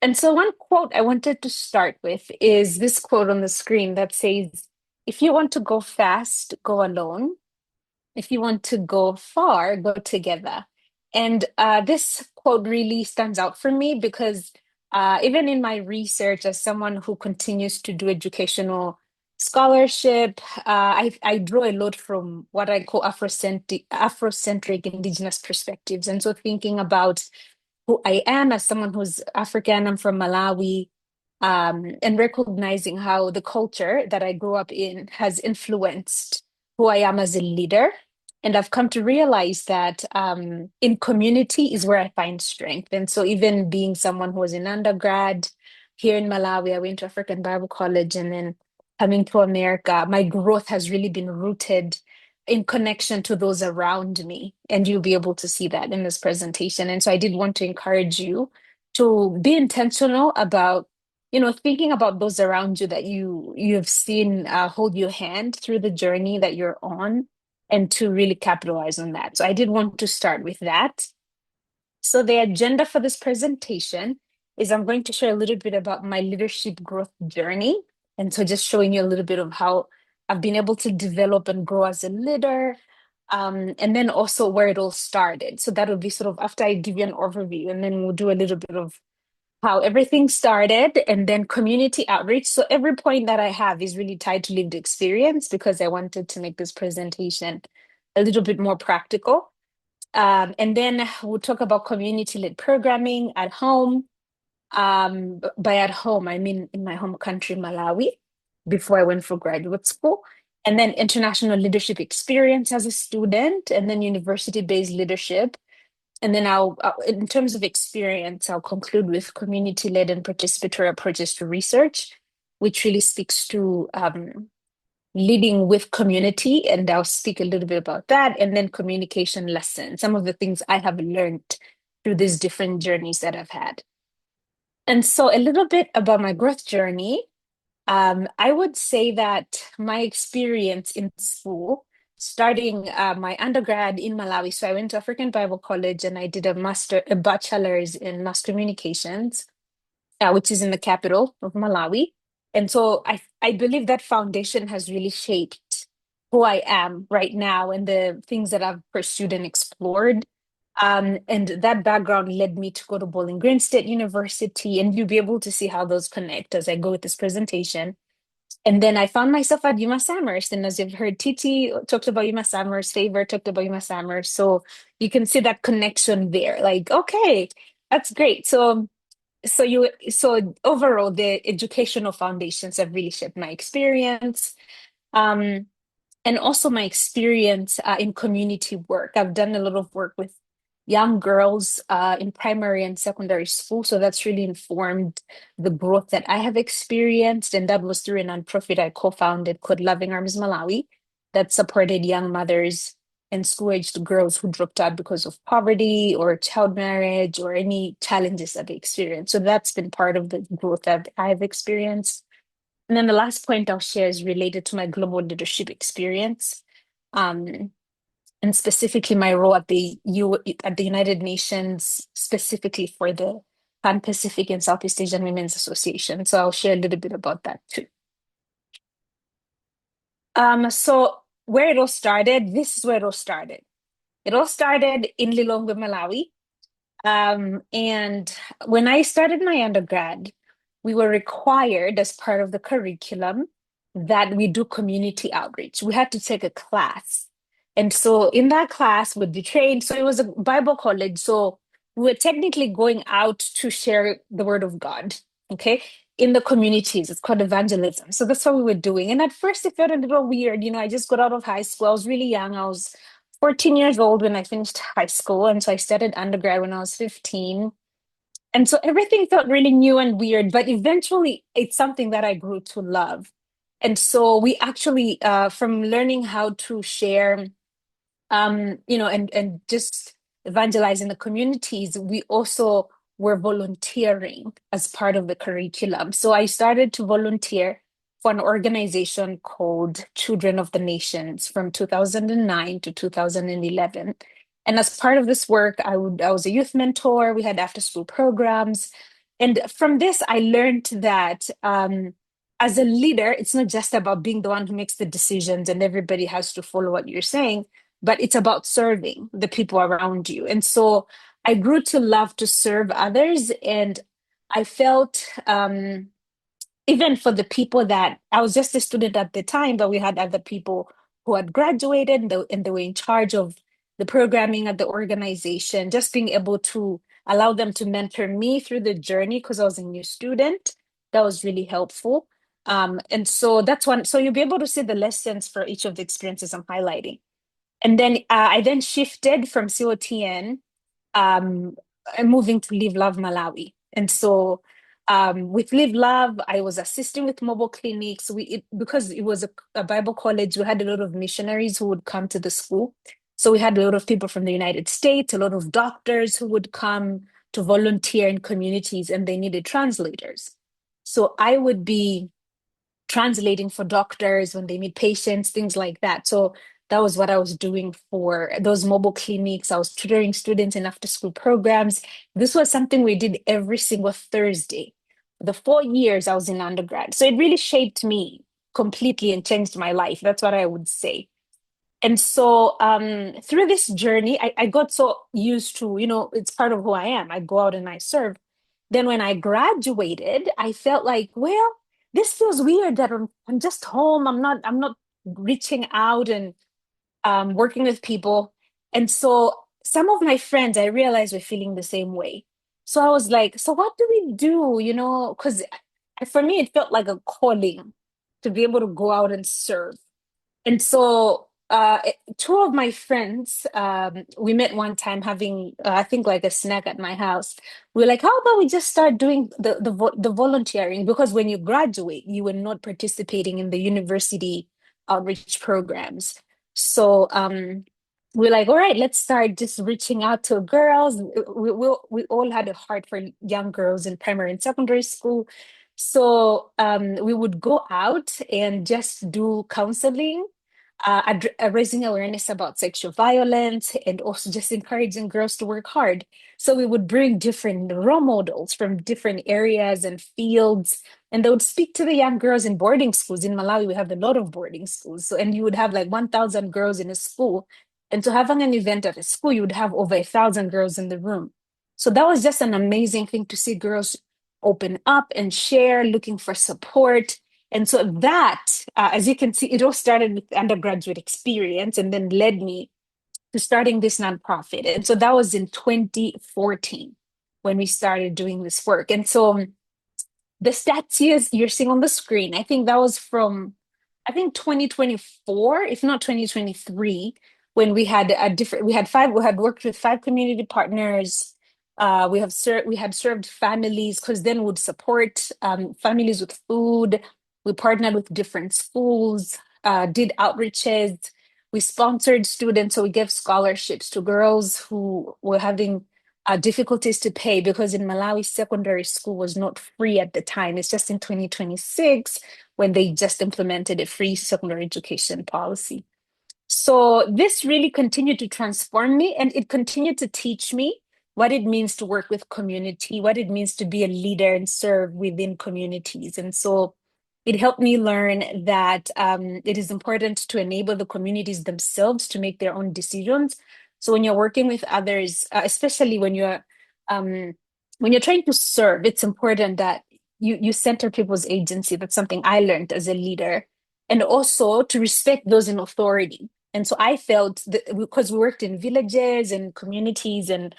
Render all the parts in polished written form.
And so, one quote I wanted to start with is this quote on the screen that says, "If you want to go fast, go alone. If you want to go far, go together." And this quote really stands out for me because even in my research, as someone who continues to do educational scholarship, I draw a lot from what I call Afrocentric indigenous perspectives. And so thinking about who I am as someone who's African, I'm from Malawi, and recognizing how the culture that I grew up in has influenced who I am as a leader. And I've come to realize that in community is where I find strength. And so, even being someone who was in undergrad here in Malawi, I went to African Bible College, and then coming to America, my growth has really been rooted in connection to those around me. And you'll be able to see that in this presentation. And so, I did want to encourage you to be intentional about thinking about those around you that you've seen hold your hand through the journey that you're on, and to really capitalize on that. So I did want to start with that. So the agenda for this presentation is I'm going to share a little bit about my leadership growth journey. And so just showing you a little bit of how I've been able to develop and grow as a leader, and then also where it all started. So that will be sort of after I give you an overview, and then we'll do a little bit of how everything started, and then community outreach. So every point that I have is really tied to lived experience because I wanted to make this presentation a little bit more practical. And then we'll talk about community-led programming at home. By at home, I mean in my home country, Malawi, before I went for graduate school. And then international leadership experience as a student, and then university-based leadership. And then in terms of experience, I'll conclude with community-led and participatory approaches to research, which really speaks to leading with community. And I'll speak a little bit about that. And then communication lessons, some of the things I have learned through these different journeys that I've had. And so a little bit about my growth journey. I would say that my experience in school, starting my undergrad in Malawi. So I went to African Bible College and I did a bachelor's in mass communications, which is in the capital of Malawi. And so I believe that foundation has really shaped who I am right now and the things that I've pursued and explored. And that background led me to go to Bowling Green State University, and you'll be able to see how those connect as I go with this presentation. And then I found myself at UMass Amherst. And as you've heard, Titi talked about UMass Amherst, Favor talked about UMass Amherst. So you can see that connection there. Like, okay, that's great. So overall, the educational foundations have really shaped my experience. Um, and also my experience in community work. I've done a lot of work with young girls in primary and secondary school. So that's really informed the growth that I have experienced. And that was through a nonprofit I co-founded called Loving Arms Malawi that supported young mothers and school-aged girls who dropped out because of poverty or child marriage or any challenges that they experienced. So that's been part of the growth that I've experienced. And then the last point I'll share is related to my global leadership experience, um, and specifically my role at the United Nations, specifically for the Pan-Pacific and Southeast Asian Women's Association. So I'll share a little bit about that too. So where it all started, this is where it all started. It all started in Lilongwe, Malawi. And when I started my undergrad, we were required as part of the curriculum that we do community outreach. We had to take a class. And so in that class, we'd be trained. So it was a Bible college. So we were technically going out to share the word of God, okay, in the communities. It's called evangelism. So that's what we were doing. And at first, it felt a little weird. I just got out of high school. I was really young. I was 14 years old when I finished high school. And so I started undergrad when I was 15. And so everything felt really new and weird, but eventually it's something that I grew to love. And so we actually, from learning how to share, and just evangelizing the communities, we also were volunteering as part of the curriculum. So I started to volunteer for an organization called Children of the Nations from 2009 to 2011. And as part of this work, I was a youth mentor. We had after school programs. And from this, I learned that as a leader, it's not just about being the one who makes the decisions and everybody has to follow what you're saying, but it's about serving the people around you. And so I grew to love to serve others. And I felt, even for the people that I was just a student at the time, but we had other people who had graduated and they were in charge of the programming at the organization, just being able to allow them to mentor me through the journey because I was a new student. That was really helpful. And so that's one. So you'll be able to see the lessons for each of the experiences I'm highlighting. And then I then shifted from COTN, um, moving to Live Love Malawi. And so with Live Love, I was assisting with mobile clinics. Because it was a Bible college, we had a lot of missionaries who would come to the school. So we had a lot of people from the United States, a lot of doctors who would come to volunteer in communities, and they needed translators. So I would be translating for doctors when they meet patients, things like that. So that was what I was doing for those mobile clinics. I was tutoring students in after school programs. This was something we did every single Thursday. The 4 years I was in undergrad. So it really shaped me completely and changed my life. That's what I would say. And so through this journey, I got so used to, it's part of who I am. I go out and I serve. Then when I graduated, I felt like, well, this feels weird that I'm just home. I'm not reaching out and working with people. And so some of my friends I realized were feeling the same way. So I was like, so what do we do? Because for me, it felt like a calling to be able to go out and serve. And so two of my friends, we met one time having, I think, like a snack at my house. We were like, how about we just start doing the volunteering? Because when you graduate, you were not participating in the university outreach programs. So we're like, all right, let's start just reaching out to girls. We all had a heart for young girls in primary and secondary school. So we would go out and just do counseling, raising awareness about sexual violence, and also just encouraging girls to work hard. So we would bring different role models from different areas and fields, and they would speak to the young girls in boarding schools. In Malawi, we have a lot of boarding schools. So, and you would have like 1,000 girls in a school. And to having an event at a school, you would have over 1,000 girls in the room. So that was just an amazing thing to see girls open up and share, looking for support. And so that, as you can see, it all started with undergraduate experience and then led me to starting this nonprofit. And so that was in 2014 when we started doing this work. And so the stats you're seeing on the screen, I think that was from, I think 2024, if not 2023, when we had worked with 5 community partners. We had served families because then would support families with food. We partnered with different schools, did outreaches. We sponsored students, so we gave scholarships to girls who were having difficulties to pay, because in Malawi, secondary school was not free at the time. It's just in 2026 when they just implemented a free secondary education policy. So this really continued to transform me, and it continued to teach me what it means to work with community, what it means to be a leader and serve within communities. And so it helped me learn that it is important to enable the communities themselves to make their own decisions. So when you're working with others, especially when you're trying to serve, it's important that you center people's agency. That's something I learned as a leader, and also to respect those in authority. And so I felt that because we worked in villages and communities, and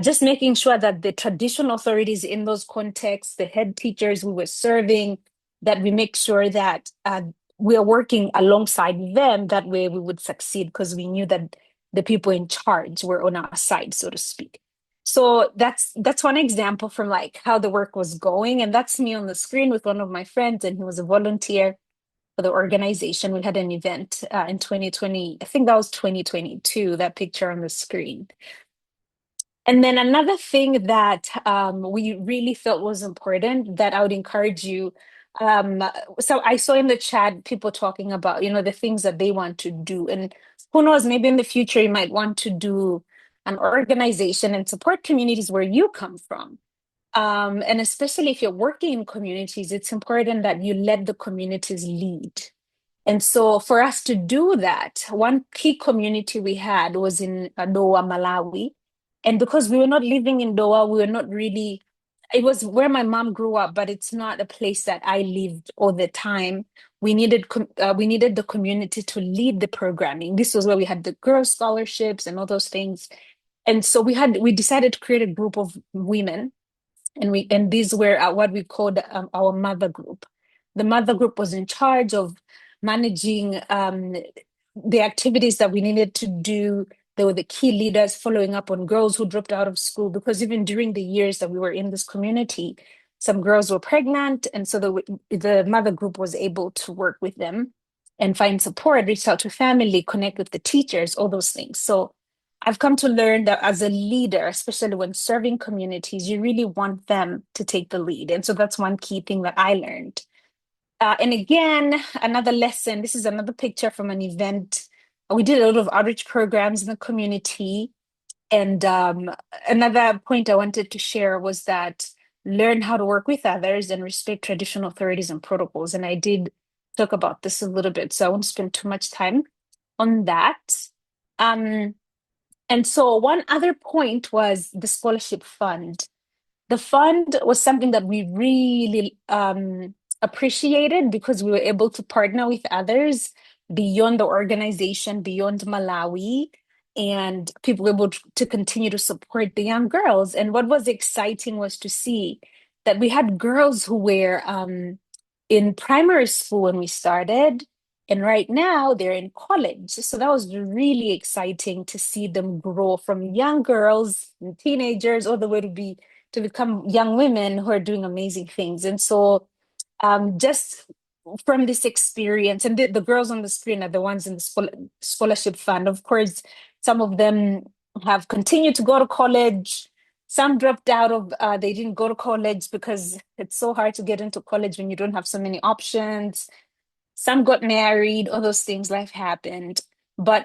just making sure that the traditional authorities in those contexts, the head teachers we were serving, that we make sure that we are working alongside them. That way we would succeed, because we knew that the people in charge were on our side, so to speak. So that's one example from like how the work was going. And that's me on the screen with one of my friends, and he was a volunteer for the organization. We had an event in 2020, I think that was 2022, that picture on the screen. And then another thing that we really felt was important that I would encourage you. So I saw in the chat people talking about, the things that they want to do. And who knows, maybe in the future you might want to do an organization and support communities where you come from. And especially if you're working in communities, it's important that you let the communities lead. And so for us to do that, one key community we had was in Doha, Malawi. And because we were not living in Doha, we were not really, it was where my mom grew up, but it's not a place that I lived all the time. We needed the community to lead the programming. This was where we had the girls scholarships and all those things. And so we decided to create a group of women, and these were what we called our mother group. The mother group was in charge of managing the activities that we needed to do. They were the key leaders, following up on girls who dropped out of school, because even during the years that we were in this community, some girls were pregnant, and so the mother group was able to work with them and find support, reach out to family, connect with the teachers, all those things. So I've come to learn that as a leader, especially when serving communities, you really want them to take the lead. And so that's one key thing that I learned. And again, another lesson, this is another picture from an event. We did a lot of outreach programs in the community. And another point I wanted to share was that learn how to work with others and respect traditional authorities and protocols. And I did talk about this a little bit, so I won't spend too much time on that. Um, and so one other point was the scholarship fund. The fund was something that we really appreciated because we were able to partner with others beyond the organization, beyond Malawi, and people were able to continue to support the young girls. And what was exciting was to see that we had girls who were in primary school when we started, and right now they're in college. So that was really exciting to see them grow from young girls and teenagers all the way to become young women who are doing amazing things. And so just from this experience, and the girls on the screen are the ones in the scholarship fund. Of course, some of them have continued to go to college. Some dropped out of, they didn't go to college because it's so hard to get into college when you don't have so many options. Some got married, all those things, life happened. But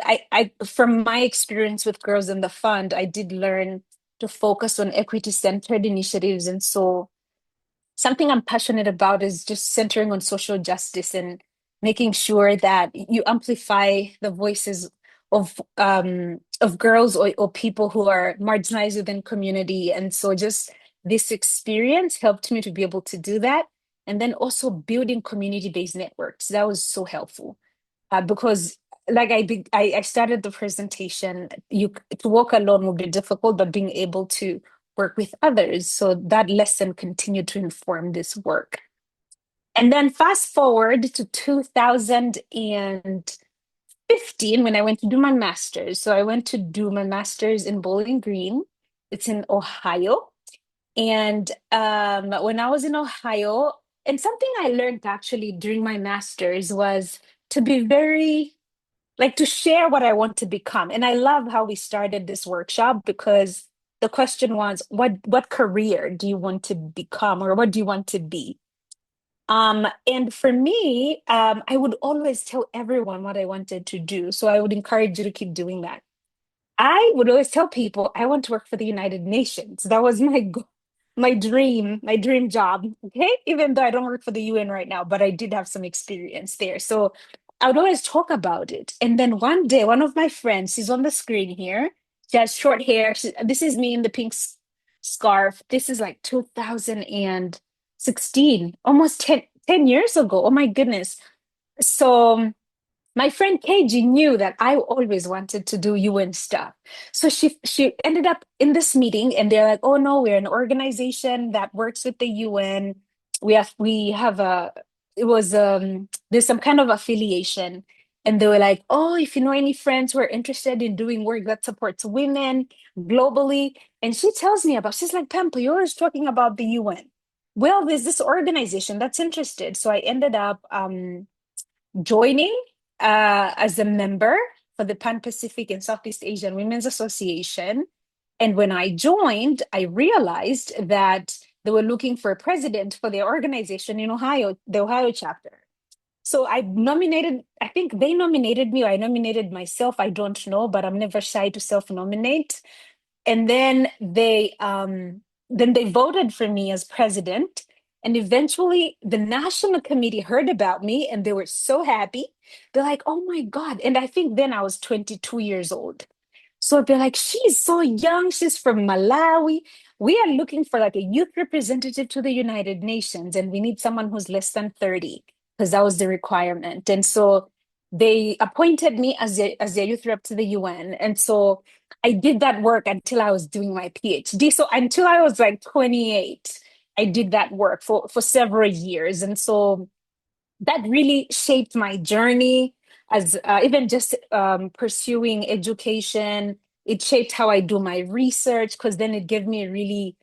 from my experience with girls in the fund, I did learn to focus on equity-centered initiatives. And so something I'm passionate about is just centering on social justice and making sure that you amplify the voices of girls or people who are marginalized within community. And so just this experience helped me to be able to do that. And then also building community-based networks. That was so helpful because like I started the presentation, you to walk alone will be difficult, but being able to work with others. So that lesson continued to inform this work. And then fast forward to 2015 when I went to do my master's. So I went to do my master's in Bowling Green. It's in Ohio. And when I was in Ohio, and something I learned actually during my master's was to be very like to share what I want to become. And I love how we started this workshop because the question was, what career do you want to become or what do you want to be? And for me, I would always tell everyone what I wanted to do. So I would encourage you to keep doing that. I would always tell people I want to work for the United Nations. That was my dream job. Okay. Even though I don't work for the UN right now, but I did have some experience there. So I would always talk about it. And then one day, one of my friends, she's on the screen here. She has short hair. This is me in the pink scarf. This is like 2016, almost 10 years ago. Oh my goodness. So my friend KG knew that I always wanted to do UN stuff. So she ended up in this meeting and they're like, oh no, we're an organization that works with the UN. We have a it was there's some kind of affiliation. And they were like, oh, if you know any friends who are interested in doing work that supports women globally. And she tells me she's like, Pempho, you're always talking about the UN. Well, there's this organization that's interested. So I ended up joining as a member for the Pan Pacific and Southeast Asian Women's Association. And when I joined, I realized that they were looking for a president for their organization in Ohio, the Ohio chapter. So I think they nominated me, or I nominated myself. I don't know, but I'm never shy to self nominate. And then then they voted for me as president. And eventually, the national committee heard about me and they were so happy. They're like, oh my God. And I think then I was 22 years old. So they're like, she's so young. She's from Malawi. We are looking for like a youth representative to the United Nations, and we need someone who's less than 30, because that was the requirement. And so they appointed me as their youth rep to the UN. And so I did that work until I was doing my PhD. So until I was like 28, I did that work for several years. And so that really shaped my journey as even just pursuing education. It shaped how I do my research, because then it gave me a really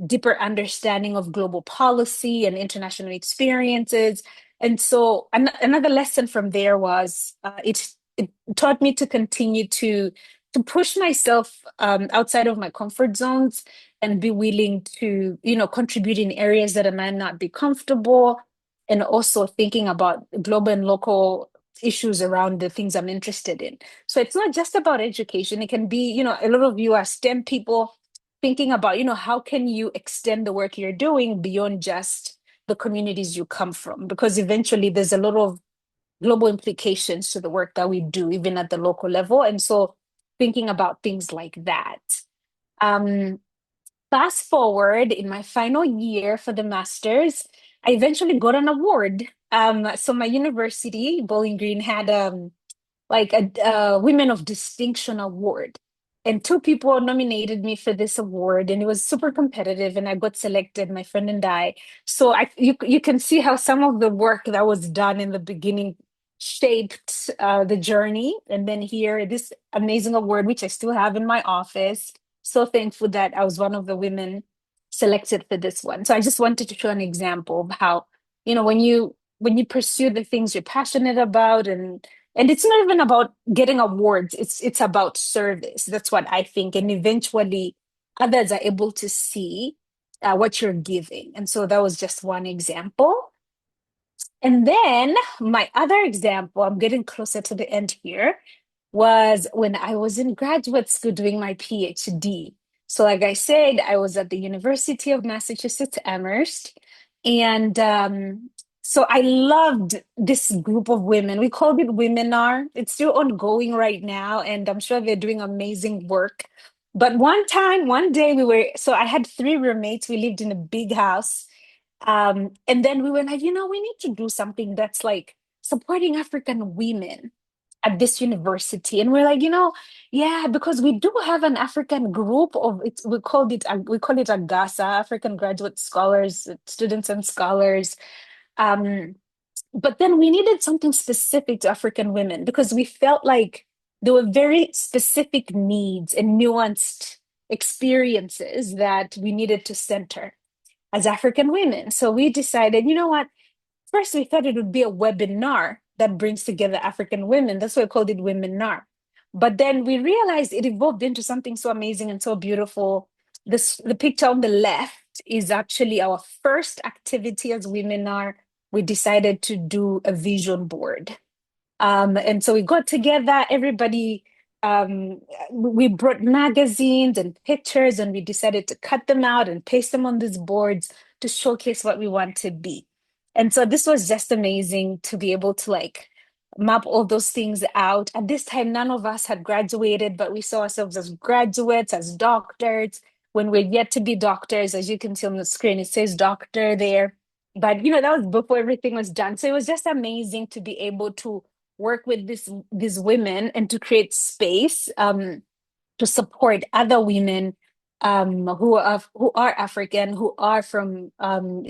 deeper understanding of global policy and international experiences. And so another lesson from there was it taught me to continue to push myself outside of my comfort zones and be willing to, contribute in areas that I might not be comfortable, and also thinking about global and local issues around the things I'm interested in. So it's not just about education. It can be, a lot of you are STEM people thinking about, how can you extend the work you're doing beyond just the communities you come from? Because eventually there's a lot of global implications to the work that we do, even at the local level. And so thinking about things like that. Um, Fast forward in my final year for the master's, I eventually got an award. So my university, Bowling Green, had like a Women of Distinction award. And two people nominated me for this award, and it was super competitive. And I got selected, my friend and I. So you can see how some of the work that was done in the beginning shaped the journey. And then here, this amazing award, which I still have in my office. So thankful that I was one of the women selected for this one. So I just wanted to show an example of how, when you pursue the things you're passionate about, and it's not even about getting awards. It's about service. That's what I think. And eventually others are able to see what you're giving. And so that was just one example. And then my other example, I'm getting closer to the end here, was when I was in graduate school doing my PhD. So, like I said, I was at the University of Massachusetts Amherst. And so I loved this group of women. We called it Womenar. It's still ongoing right now, and I'm sure they're doing amazing work. But one day so I had three roommates. We lived in a big house. And then we were like, we need to do something that's like supporting African women at this university. And we're like, yeah, because we do have an African group of it. We call it AGASA, African Graduate Scholars, Students and Scholars. Um, but then we needed something specific to African women, because we felt like there were very specific needs and nuanced experiences that we needed to center as African women. So we decided, you know what? First, we thought it would be a webinar that brings together African women. That's why we called it Womenar. But then we realized it evolved into something so amazing and so beautiful. The picture on the left is actually our first activity as Womenar. We decided to do a vision board. And so we got together, everybody, we brought magazines and pictures, and we decided to cut them out and paste them on these boards to showcase what we want to be. And so this was just amazing to be able to like map all those things out. At this time, none of us had graduated, but we saw ourselves as graduates, as doctors. When we're yet to be doctors, as you can see on the screen, it says doctor there. But that was before everything was done. So it was just amazing to be able to work with these women and to create space to support other women who are African, who are from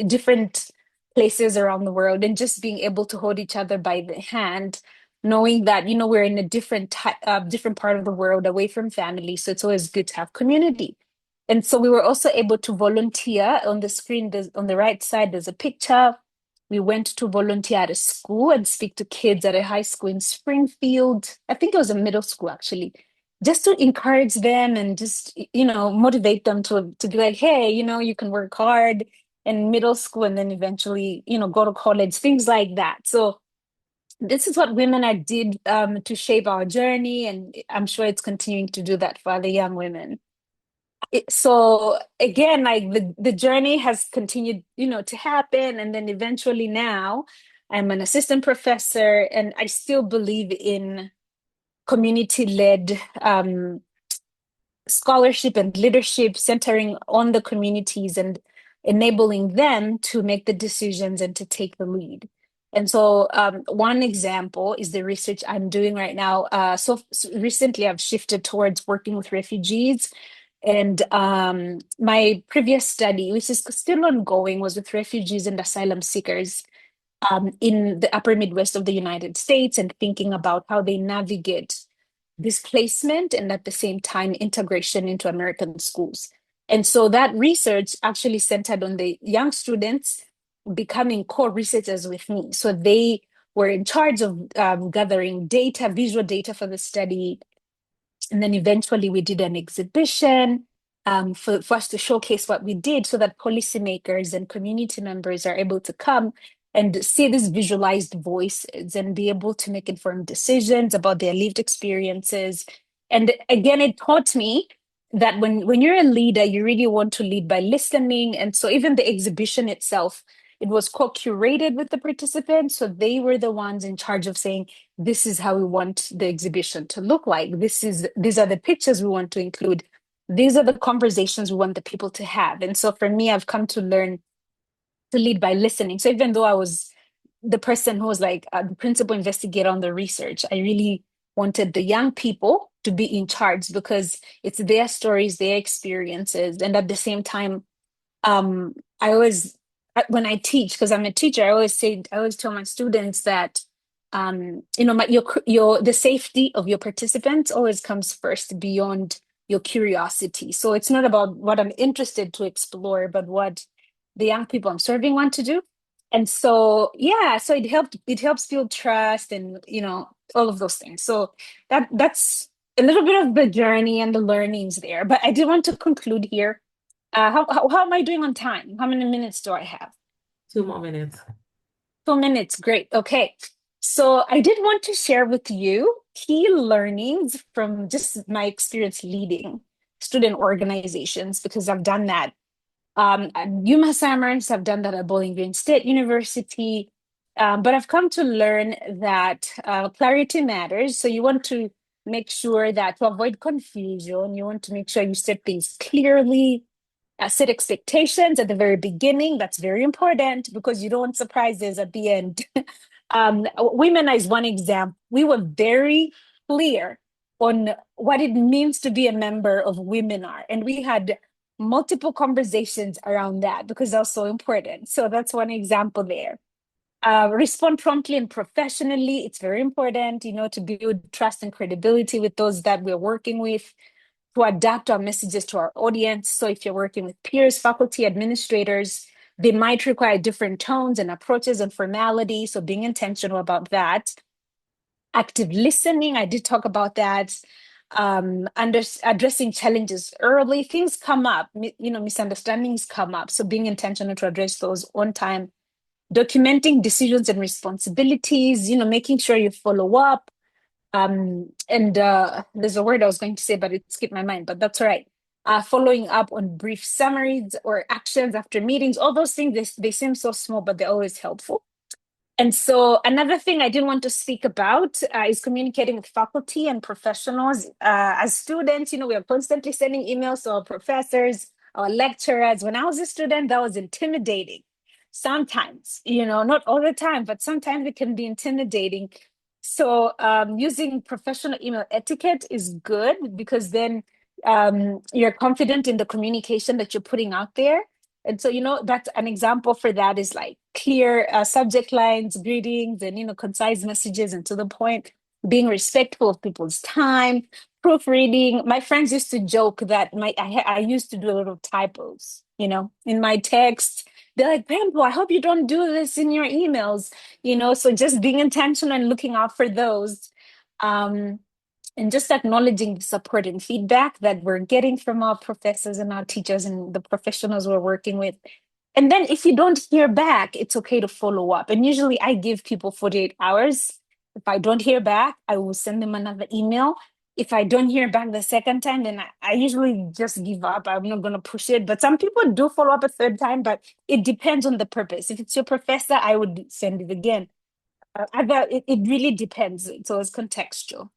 different places around the world, and just being able to hold each other by the hand, knowing that we're in a different part of the world, away from family. So it's always good to have community. And so we were also able to volunteer. On the screen, on the right side, there's a picture. We went to volunteer at a school and speak to kids at a high school in Springfield. I think it was a middle school, actually, just to encourage them and just, motivate them to be like, hey, you can work hard in middle school and then eventually, go to college, things like that. So this is what Women I did to shape our journey. And I'm sure it's continuing to do that for other young women. So again, like the journey has continued, to happen. And then eventually now I'm an assistant professor and I still believe in community-led scholarship and leadership centering on the communities and enabling them to make the decisions and to take the lead. And so one example is the research I'm doing right now. So recently I've shifted towards working with refugees. And my previous study, which is still ongoing, was with refugees and asylum seekers in the upper Midwest of the United States and thinking about how they navigate displacement and at the same time integration into American schools. And so that research actually centered on the young students becoming co-researchers with me. So they were in charge of gathering data, visual data for the study, and then eventually we did an exhibition for us to showcase what we did so that policymakers and community members are able to come and see these visualized voices and be able to make informed decisions about their lived experiences. And again, it taught me that when you're a leader, you really want to lead by listening. And so even the exhibition itself, it was co-curated with the participants. So they were the ones in charge of saying, this is how we want the exhibition to look like. These are the pictures we want to include. These are the conversations we want the people to have. And so for me, I've come to learn to lead by listening. So even though I was the person who was like the principal investigator on the research, I really wanted the young people to be in charge because it's their stories, their experiences. And at the same time, I always, when I teach, because I'm a teacher, I always tell my students that, the safety of your participants always comes first beyond your curiosity. So it's not about what I'm interested to explore, but what the young people I'm serving want to do. And so, yeah, so it helps build trust and, all of those things. So that's a little bit of the journey and the learnings there. But I did want to conclude here. How am I doing on time? How many minutes do I have? 2 more minutes. 2 minutes. Great. Okay. So I did want to share with you key learnings from just my experience leading student organizations because I've done that at UMass Amherst. I've done that at Bowling Green State University. But I've come to learn that clarity matters. So you want to make sure that to avoid confusion, you want to make sure you set things clearly, set expectations at the very beginning. That's very important because you don't want surprises at the end. Women is one example. We were very clear on what it means to be a member of Women Are, and we had multiple conversations around that because that's so important. So that's one example there. Respond promptly and professionally. It's very important, to build trust and credibility with those that we're working with, to adapt our messages to our audience. So if you're working with peers, faculty, administrators, they might require different tones and approaches and formality. So being intentional about that. Active listening, I did talk about that. Addressing challenges early. Things come up, misunderstandings come up. So being intentional to address those on time. Documenting decisions and responsibilities, making sure you follow up, and there's a word I was going to say, but it skipped my mind, but that's all right. Following up on brief summaries or actions after meetings, all those things, they seem so small, but they're always helpful. And so another thing I didn't want to speak about is communicating with faculty and professionals. As students, we are constantly sending emails to our professors, our lecturers. When I was a student, that was intimidating. Sometimes, not all the time, but sometimes it can be intimidating. So using professional email etiquette is good because then you're confident in the communication that you're putting out there. And so, that's an example for that is like clear subject lines, greetings, and, concise messages and to the point, being respectful of people's time, proofreading. My friends used to joke that I used to do a lot of typos, in my text. They're like, Pempho, I hope you don't do this in your emails, so just being intentional and looking out for those. Um, and just acknowledging the support and feedback that we're getting from our professors and our teachers and the professionals we're working with. And then if you don't hear back, it's okay to follow up. And usually I give people 48 hours. If I don't hear back, I will send them another email. if I don't hear back the second time, then I usually just give up. I'm not going to push it. But some people do follow up a third time, but it depends on the purpose. If it's your professor, I would send it again. It really depends. So it's contextual.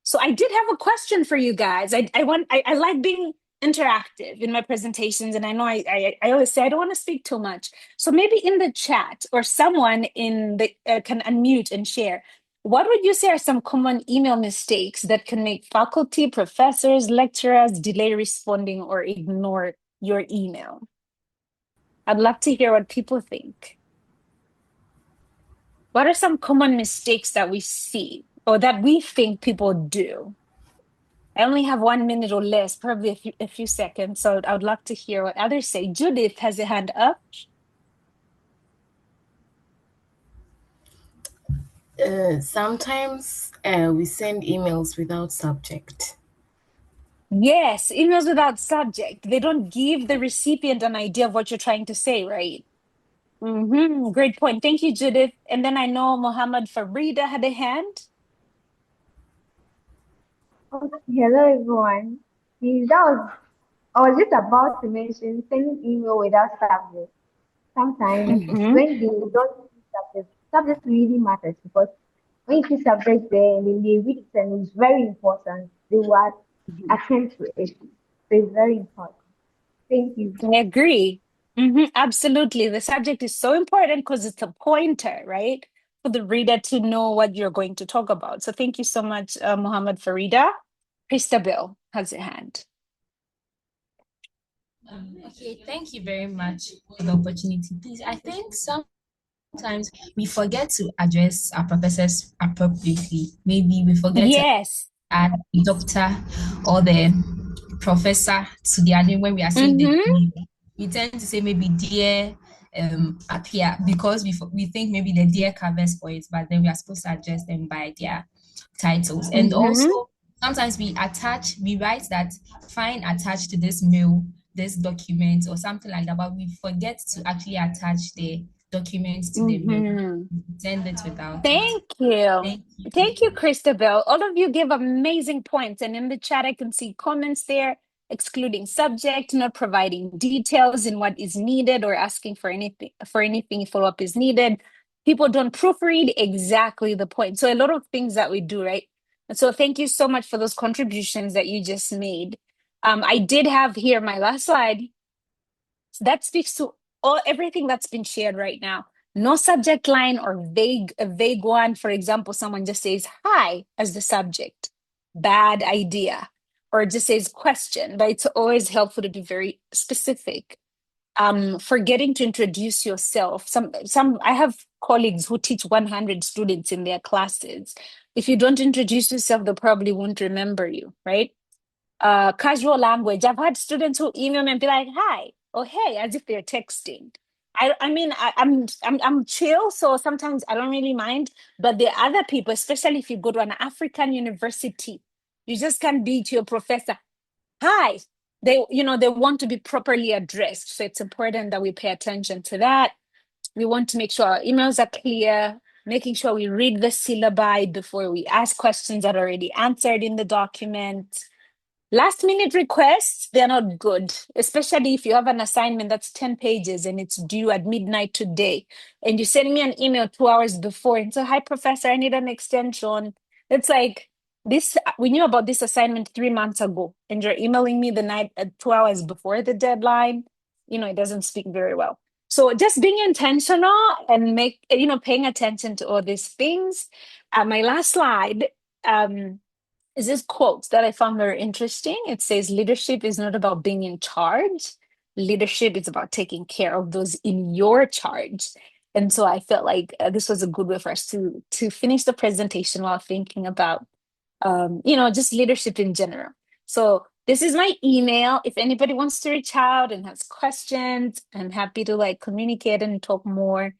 So I did have a question for you guys. I like being interactive in my presentations, and I know I always say I don't want to speak too much. So maybe in the chat or someone in the can unmute and share. What would you say are some common email mistakes that can make faculty, professors, lecturers delay responding or ignore your email? I'd love to hear what people think. What are some common mistakes that we see or that we think people do? I only have 1 minute or less, probably a few seconds. So I would love to hear what others say. Judith has a hand up. Sometimes we send emails without subject. Yes, emails without subject. They don't give the recipient an idea of what you're trying to say, right? Great point. Thank you, Judith. And then I know Mohammed Farida had a hand. Hello everyone. I was just about to mention sending email without subject. Sometimes Mm-hmm. when they don't see subject really matters because when you see subject there and then they read it and it's very important, they will attend to it. So it's very important. Thank you. I agree. Absolutely. The subject is so important because it's a pointer, right? For the reader to know what you're going to talk about. So thank you so much, Mohammed Farida. Christabel has a hand. Okay, thank you very much for the opportunity. Please, I think sometimes we forget to address our professors appropriately. Maybe we forget to Yes. add the doctor or the professor to the name when we are saying the Mm-hmm. name. We tend to say maybe dear up here because we think maybe the dear covers for it, but then we are supposed to address them by their titles. And Mm-hmm. also sometimes we write that fine attached to this mail, this document or something like that, but we forget to actually attach the documents to the mail. Mm-hmm. We send it without it. Thank you. Thank Thank you, you. Christabel. All of you give amazing points. And in the chat, I can see comments there, excluding subject, not providing details in what is needed or asking for anything follow-up is needed. People don't proofread exactly the point. So a lot of things that we do, right? And so thank you so much for those contributions that you just made. I did have here my last slide. That speaks to everything that's been shared right now. No subject line or a vague one. For example, someone just says hi as the subject. Bad idea. Or just says question, but it's always helpful to be very specific. Forgetting to introduce yourself. Some I have colleagues who teach 100 students in their classes. If you don't introduce yourself, they probably won't remember you, right? Casual language. I've had students who email me and be like, "Hi," or "Hey," as if they're texting. I mean, I'm chill, so sometimes I don't really mind. But the other people, especially if you go to an African university, you just can't be to your professor, "Hi." They want to be properly addressed, so it's important that we pay attention to that. We want to make sure our emails are clear, making sure we read the syllabi before we ask questions that are already answered in the document. Last minute requests, they're not good, especially if you have an assignment that's 10 pages and it's due at midnight today. And you send me an email 2 hours before and say, "Hi, professor, I need an extension." It's like, we knew about this assignment 3 months ago, and you're emailing me the night at 2 hours before the deadline. It doesn't speak very well. So just being intentional and paying attention to all these things. My last slide. Is this quote that I found very interesting. It says, "Leadership is not about being in charge. Leadership is about taking care of those in your charge." And so I felt like this was a good way for us to finish the presentation while thinking about, just leadership in general. So this is my email. If anybody wants to reach out and has questions, I'm happy to communicate and talk more.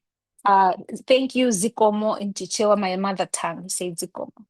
Thank you, Zikomo in Chichewa, my mother tongue. Say Zikomo.